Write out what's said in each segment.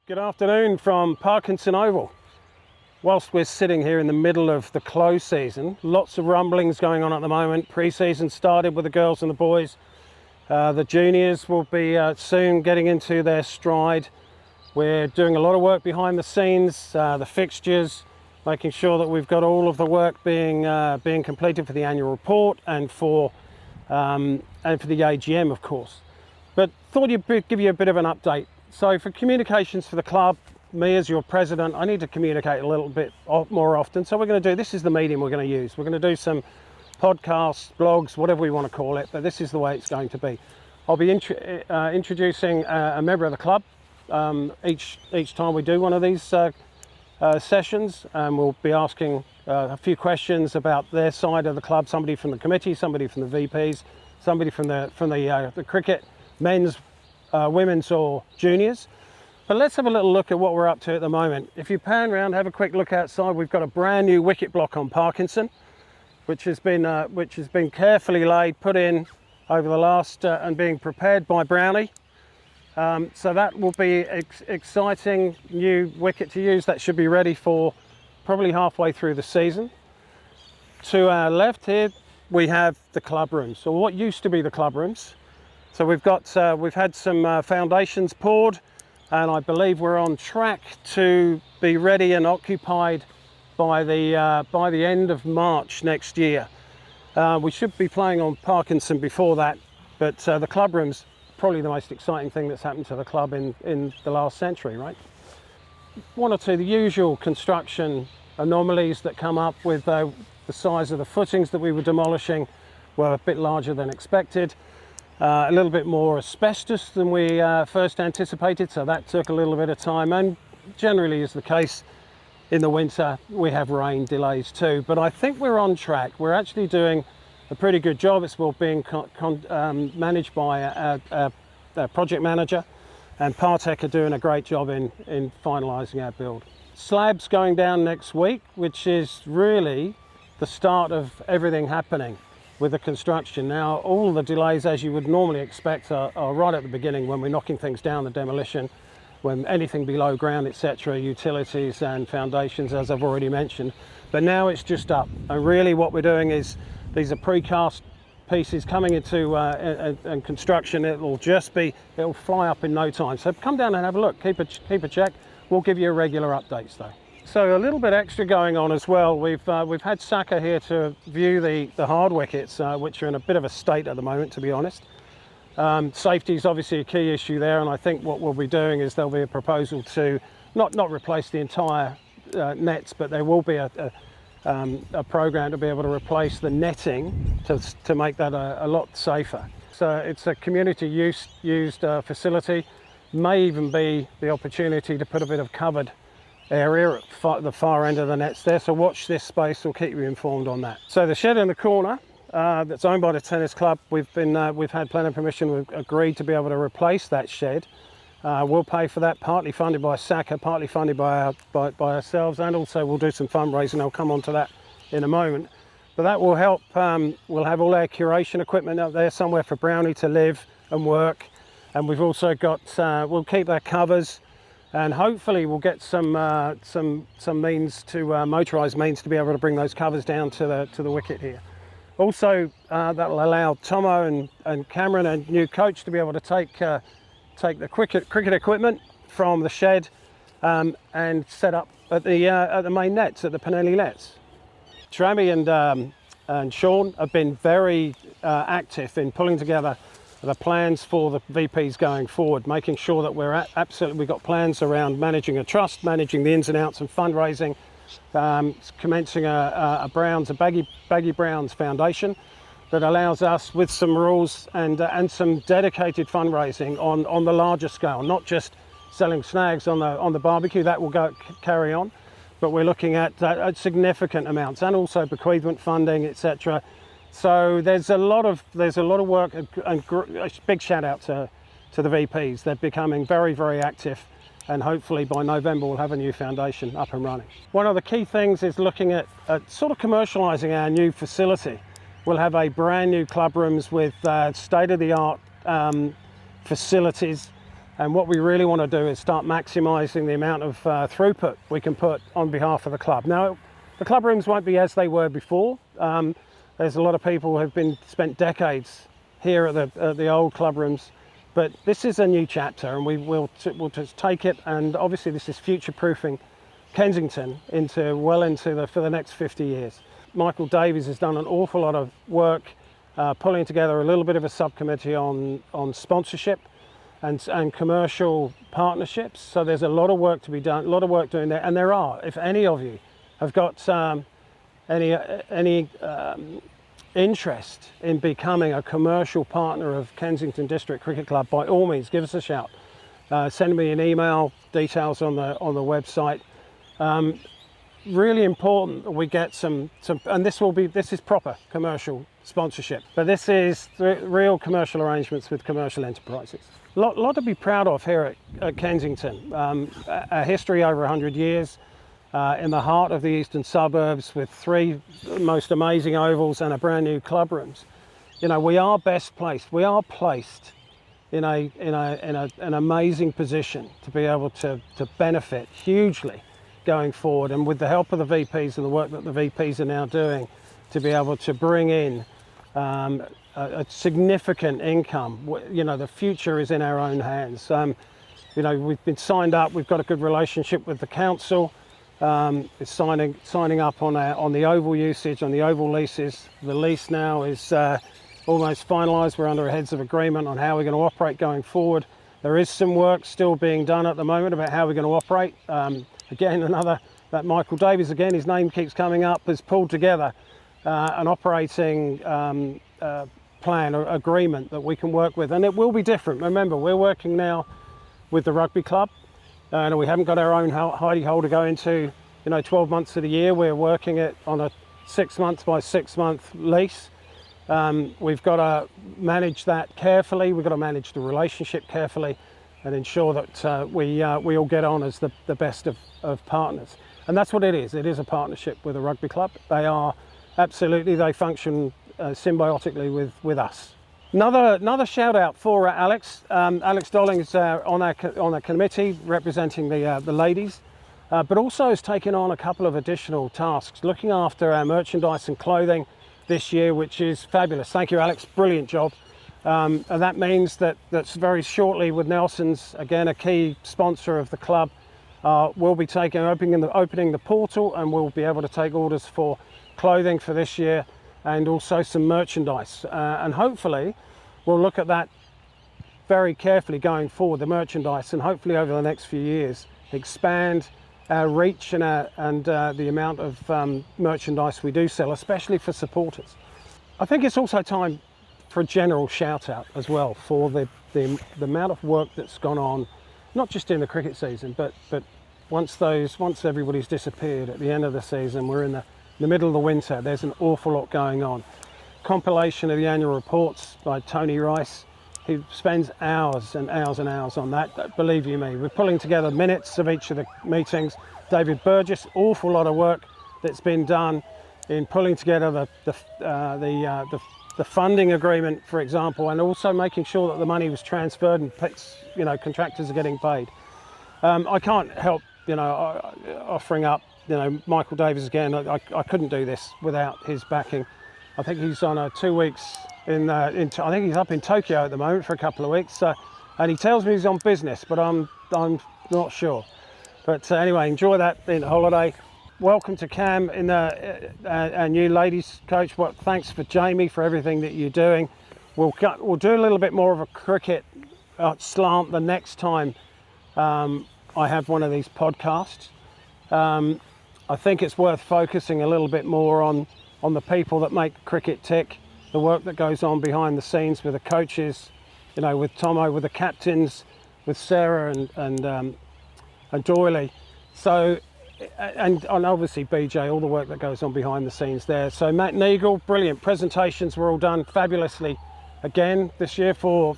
Good afternoon from Parkinson Oval. Whilst we're sitting here in the middle of the close season, lots of rumblings going on at the moment. Pre-season started with the girls and the boys. The juniors will be soon getting into their stride. We're doing a lot of work behind the scenes, the fixtures, making sure that we've got all of the work being completed for the annual report and for the AGM, of course. But thought I'd give you a bit of an update. So for communications for the club, me as your president, I need to communicate a little bit more often. So we're going to do, this is the medium we're going to use. We're going to do some podcasts, blogs, whatever we want to call it, but this is the way it's going to be. I'll be introducing a member of the club each time we do one of these sessions, and we'll be asking a few questions about their side of the club, somebody from the committee, somebody from the VPs, somebody from the cricket, men's, women's or juniors. But let's have a little look at what we're up to at the moment. If you pan around, have a quick look outside, we've got a brand new wicket block on Parkinson, which has been carefully laid, put in over the last and being prepared by Brownie. So that will be exciting new wicket to use. That should be ready for probably halfway through the season. To our left here, we have the club rooms, or what used to be the club rooms. So we've had some foundations poured, and I believe we're on track to be ready and occupied by the end of March next year. We should be playing on Parkinson before that, but the club room's probably the most exciting thing that's happened to the club in the last century, right? One or two, the usual construction anomalies that come up with the size of the footings that we were demolishing were a bit larger than expected. A little bit more asbestos than we first anticipated, so that took a little bit of time, and generally is the case in the winter. We have rain delays too, but I think we're on track. We're actually doing a pretty good job. It's all being managed by a project manager, and Partech are doing a great job in finalising our build. Slabs going down next week, which is really the start of everything happening with the construction. Now, all the delays, as you would normally expect, are right at the beginning when we're knocking things down, the demolition, when anything below ground, etc., utilities and foundations, as I've already mentioned. But now it's just up, and really what we're doing is these are precast pieces coming into and construction. It'll fly up in no time. So come down and have a look, keep a check. We'll give you regular updates though. So a little bit extra going on as well. We've had Saka here to view the hard wickets, which are in a bit of a state at the moment, to be honest. Safety is obviously a key issue there, and I think what we'll be doing is there'll be a proposal to not replace the entire nets, but there will be a program to be able to replace the netting to make that a lot safer. So it's a community used facility. May even be the opportunity to put a bit of covered area at the far end of the nets there, so watch this space. We'll keep you informed on that. So the shed in the corner that's owned by the tennis club, we've had planning permission. We've agreed to be able to replace that shed. We'll pay for that, partly funded by Saka, partly funded by ourselves, and also we'll do some fundraising. I'll come on to that in a moment, but that will help. We'll have all our curation equipment up there, somewhere for Brownie to live and work, and we've also got we'll keep our covers. And hopefully we'll get some means to motorised means to be able to bring those covers down to the wicket here. Also, that'll allow Tomo and Cameron, and new coach, to be able to take the cricket equipment from the shed and set up at the main nets, at the Penelli nets. Trammy and Sean have been very active in pulling together the plans for the VPs going forward, making sure that we've got plans around managing a trust, managing the ins and outs and fundraising, commencing a Baggy Browns Foundation that allows us, with some rules and some dedicated fundraising on the larger scale, not just selling snags on the barbecue. That will carry on, but we're looking at significant amounts, and also bequeathment funding, etc. So there's a lot of work, and a big shout out to the VPs. They're becoming very, very active, and hopefully by November we'll have a new foundation up and running. One of the key things is looking at sort of commercialising our new facility. We'll have a brand new club rooms with state-of-the-art facilities, And what we really want to do is start maximising the amount of throughput we can put on behalf of the club. Now, the club rooms won't be as they were before. There's a lot of people who have spent decades here at the old club rooms, but this is a new chapter, and we'll just take it. And obviously, this is future-proofing Kensington for the next 50 years. Michael Davies has done an awful lot of work pulling together a little bit of a subcommittee on sponsorship and commercial partnerships. So there's a lot of work to be done, a lot of work doing there. And there are, if any of you have got any interest in becoming a commercial partner of Kensington District Cricket Club, by all means, give us a shout. Send me an email, details on the website. Really important that we get some, and this is proper commercial sponsorship, but this is real commercial arrangements with commercial enterprises. Lot to be proud of here at Kensington. A history over 100 years in the heart of the eastern suburbs, with 3 most amazing ovals and a brand new club rooms. You know, we are best placed. We are placed in an amazing position to be able to benefit hugely going forward, and with the help of the VPs and the work that the VPs are now doing, to be able to bring in a significant income. You know, the future is in our own hands. You know, we've been signed up. We've got a good relationship with the council. It's signing up on the oval usage, on the oval leases. The lease now is almost finalised. We're under a heads of agreement on how we're going to operate going forward. There is some work still being done at the moment about how we're going to operate. Again, that Michael Davies, again, his name keeps coming up, has pulled together an operating plan or agreement that we can work with, and it will be different. Remember, we're working now with the rugby club, and we haven't got our own hidey hole to go into, 12 months of the year. We're working it on a 6 month by 6 month lease. We've got to manage that carefully. We've got to manage the relationship carefully and ensure that we all get on as the best of partners. And that's what it is. It is a partnership with a rugby club. They function symbiotically with us. Another shout out for Alex. Alex Dolling is on our committee representing the ladies, but also has taken on a couple of additional tasks, looking after our merchandise and clothing this year, which is fabulous. Thank you, Alex. Brilliant job. And that means that's very shortly, with Nelson's, again, a key sponsor of the club, we'll be opening the portal, and we'll be able to take orders for clothing for this year and also some merchandise. And hopefully we'll look at that very carefully going forward, the merchandise, and hopefully over the next few years expand our reach and the amount of merchandise we do sell, especially for supporters. I think it's also time for a general shout out as well for the amount of work that's gone on, not just in the cricket season, but once everybody's disappeared at the end of the season, we're in the middle of the winter, there's an awful lot going on. Compilation of the annual reports by Tony Rice, who spends hours and hours and hours on that. Believe you me, we're pulling together minutes of each of the meetings. David Burgess, awful lot of work that's been done in pulling together the funding agreement, for example, and also making sure that the money was transferred and contractors are getting paid. I can't help offering up Michael Davies again. I couldn't do this without his backing. I think he's on 2 weeks I think he's up in Tokyo at the moment for a couple of weeks, and he tells me he's on business, but I'm not sure. But anyway, enjoy that in holiday. Welcome to Cam in our new ladies coach. Thanks for Jamie for everything that you're doing. We'll do a little bit more of a cricket slant the next time I have one of these podcasts. I think it's worth focusing a little bit more on the people that make cricket tick, the work that goes on behind the scenes with the coaches, with Tomo, with the captains, with Sarah and Doyley. So, and obviously BJ, all the work that goes on behind the scenes there. So Matt Neagle, brilliant presentations were all done fabulously again this year for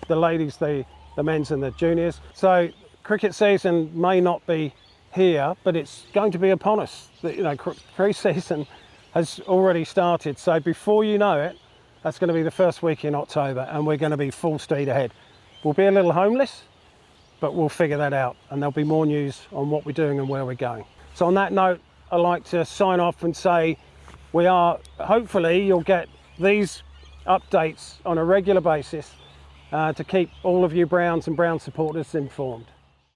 the ladies, the men's and the juniors. So cricket season may not be here, but it's going to be upon us. Pre-season has already started, so before you know it, that's going to be the first week in October, and we're going to be full speed ahead. We'll be a little homeless, but we'll figure that out, and there'll be more news on what we're doing and where we're going. So on that note, I'd like to sign off and say hopefully you'll get these updates on a regular basis to keep all of you Browns and Brown supporters informed.